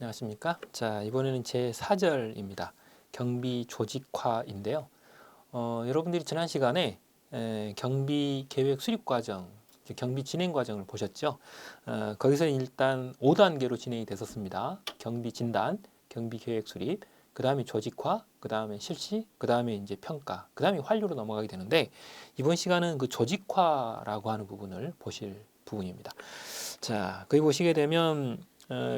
안녕하십니까? 자, 이번에는 제 4절입니다. 경비 조직화인데요. 여러분들이 지난 시간에 경비 계획 수립 과정, 경비 진행 과정을 보셨죠? 거기서 일단 5단계로 진행이 됐었습니다. 경비 진단, 경비 계획 수립, 그 다음에 조직화, 그 다음에 실시, 그 다음에 이제 평가, 그 다음에 환류로 넘어가게 되는데 이번 시간은 그 조직화라고 하는 부분을 보실 부분입니다. 자, 거기 보시게 되면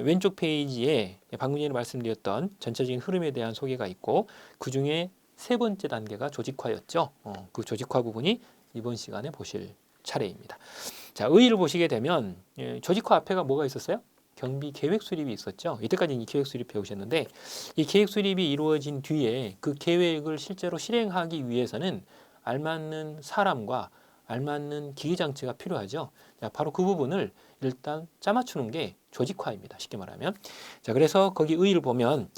왼쪽 페이지에 방금 전에 말씀드렸던 전체적인 흐름에 대한 소개가 있고 그 중에 세 번째 단계가 조직화였죠. 그 조직화 부분이 이번 시간에 보실 차례입니다. 자, 의의를 보시게 되면 조직화 앞에가 뭐가 있었어요? 경비 계획 수립이 있었죠. 이때까지 이 계획 수립 배우셨는데 이 계획 수립이 이루어진 뒤에 그 계획을 실제로 실행하기 위해서는 알맞는 사람과 알맞는 기계 장치가 필요하죠. 자, 바로 그 부분을 일단 짜맞추는 게 조직화입니다. 쉽게 말하면. 자, 그래서 거기 의의를 보면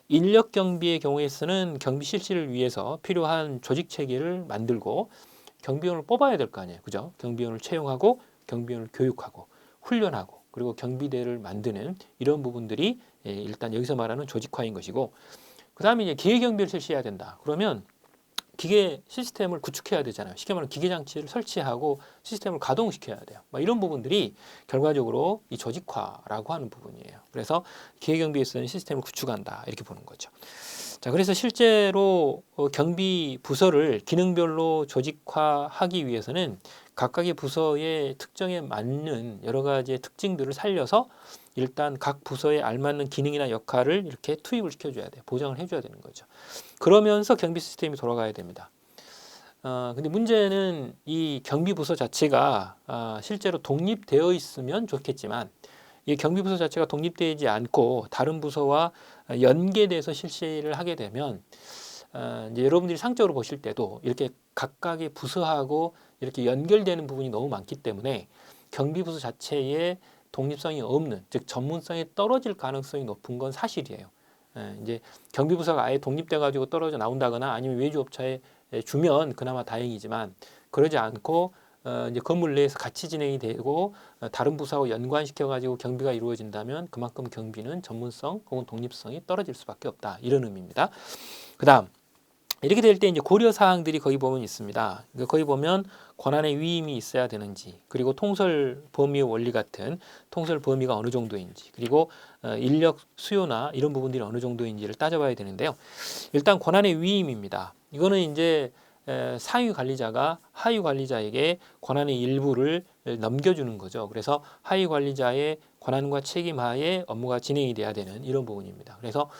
인력 경비의 경우에서는 경비 실시를 위해서 필요한 조직 체계를 만들고 경비원을 뽑아야 될 거 아니에요. 그죠? 경비원을 채용하고 경비원을 교육하고 훈련하고 그리고 경비대를 만드는 이런 부분들이 일단 여기서 말하는 조직화인 것이고 그 다음에 이제 기계 경비를 실시해야 된다. 그러면 기계 시스템을 구축해야 되잖아요. 쉽게 말하면 기계 장치를 설치하고 시스템을 가동시켜야 돼요. 이런 부분들이 결과적으로 이 조직화라고 하는 부분이에요. 그래서 기계 경비에서는 시스템을 구축한다 이렇게 보는 거죠. 자, 그래서 실제로 경비 부서를 기능별로 조직화하기 위해서는 각각의 부서의 특정에 맞는 여러 가지의 특징들을 살려서 일단 각 부서에 알맞는 기능이나 역할을 이렇게 투입을 시켜줘야 돼요. 보장을 해줘야 되는 거죠. 그러면서 경비 시스템이 돌아가야 됩니다. 근데 문제는 이 경비 부서 자체가 실제로 독립되어 있으면 좋겠지만 이 경비 부서 자체가 독립되지 않고 다른 부서와 연계돼서 실시를 하게 되면 이제 여러분들이 상적으로 보실 때도 이렇게 각각의 부서하고 이렇게 연결되는 부분이 너무 많기 때문에 경비 부서 자체에 독립성이 없는, 즉 전문성이 떨어질 가능성이 높은 건 사실이에요. 이제 경비부서가 아예 독립돼 가지고 떨어져 나온다거나 아니면 외주업체에 주면 그나마 다행이지만 그러지 않고 이제 건물 내에서 같이 진행이 되고 다른 부서하고 연관시켜 가지고 경비가 이루어진다면 그만큼 경비는 전문성 혹은 독립성이 떨어질 수밖에 없다 이런 의미입니다. 그다음 이렇게 될 때 이제 고려 사항들이 거기 보면 있습니다. 거기 보면 권한의 위임이 있어야 되는지, 그리고 통솔 범위의 원리 같은 통솔 범위가 어느 정도인지, 그리고 인력 수요나 이런 부분들이 어느 정도인지를 따져봐야 되는데요. 일단 권한의 위임입니다. 이거는 이제 상위 관리자가 하위 관리자에게 권한의 일부를 넘겨주는 거죠. 그래서 하위 관리자의 권한과 책임 하에 업무가 진행이 돼야 되는 이런 부분입니다. 그래서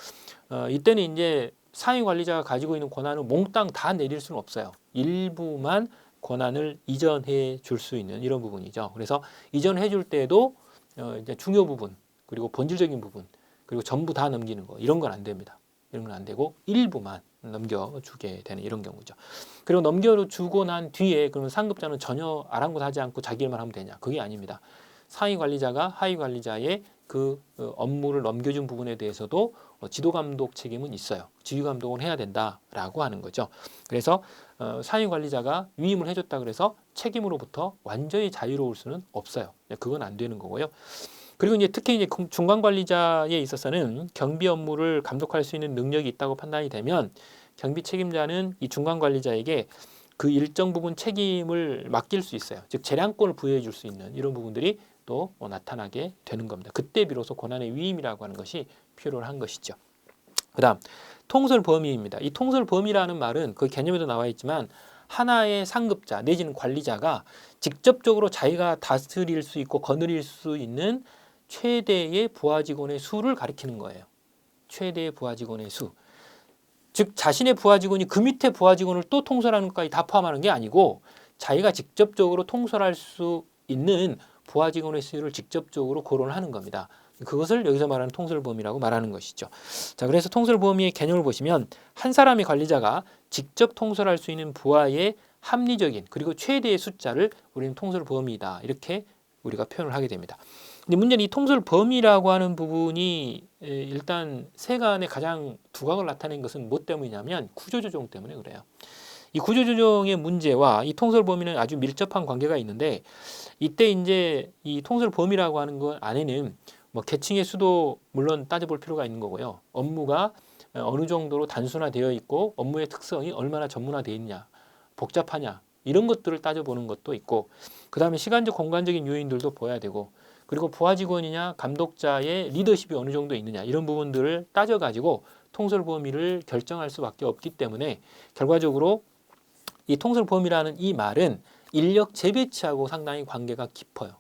이때는 이제 상위 관리자가 가지고 있는 권한을 몽땅 다 내릴 수는 없어요. 일부만 권한을 이전해 줄 수 있는 이런 부분이죠. 그래서 이전해 줄 때도 이제 중요 부분 그리고 본질적인 부분 그리고 전부 다 넘기는 거 이런 건 안 됩니다. 이런 건 안 되고 일부만 넘겨주게 되는 이런 경우죠. 그리고 넘겨주고 난 뒤에 그러면 상급자는 전혀 아랑곳하지 않고 자기 일만 하면 되냐? 그게 아닙니다. 상위 관리자가 하위 관리자의 그 업무를 넘겨준 부분에 대해서도 지도 감독 책임은 있어요. 지휘 감독은 해야 된다라고 하는 거죠. 그래서 상위 관리자가 위임을 해줬다 그래서 책임으로부터 완전히 자유로울 수는 없어요. 그건 안 되는 거고요. 그리고 이제 특히 이제 중간 관리자에 있어서는 경비 업무를 감독할 수 있는 능력이 있다고 판단이 되면 경비 책임자는 이 중간 관리자에게 그 일정 부분 책임을 맡길 수 있어요. 즉 재량권을 부여해 줄 수 있는 이런 부분들이 또 나타나게 되는 겁니다. 그때 비로소 권한의 위임이라고 하는 것이 필요한 것이죠. 그다음 통솔 범위입니다. 이 통솔 범위라는 말은 그 개념에도 나와 있지만 하나의 상급자 내지는 관리자가 직접적으로 자기가 다스릴 수 있고 거느릴 수 있는 최대의 부하 직원의 수를 가리키는 거예요. 최대의 부하 직원의 수. 즉 자신의 부하 직원이 그 밑에 부하 직원을 또 통솔하는 것까지 다 포함하는 게 아니고 자기가 직접적으로 통솔할 수 있는 부하 직원의 수를 직접적으로 거론하는 겁니다. 그것을 여기서 말하는 통솔 범위라고 말하는 것이죠. 자, 그래서 통솔 범위의 개념을 보시면 한 사람의 관리자가 직접 통솔할 수 있는 부하의 합리적인 그리고 최대의 숫자를 우리는 통솔 범위다 이렇게 우리가 표현을 하게 됩니다. 근데 문제는 이 통솔 범위라고 하는 부분이 일단 세간의 가장 두각을 나타낸 것은 뭐 때문이냐면 구조조정 때문에 그래요. 이 구조조정의 문제와 이 통솔 범위는 아주 밀접한 관계가 있는데 이때 이제 이 통솔 범위라고 하는 것 안에는 뭐 계층의 수도 물론 따져볼 필요가 있는 거고요. 업무가 어느 정도로 단순화되어 있고 업무의 특성이 얼마나 전문화되어 있냐, 복잡하냐 이런 것들을 따져보는 것도 있고, 그 다음에 시간적 공간적인 요인들도 봐야 되고, 그리고 부하 직원이냐 감독자의 리더십이 어느 정도 있느냐 이런 부분들을 따져가지고 통솔 범위를 결정할 수밖에 없기 때문에 결과적으로 이 통솔 범위라는 이 말은 인력 재배치하고 상당히 관계가 깊어요.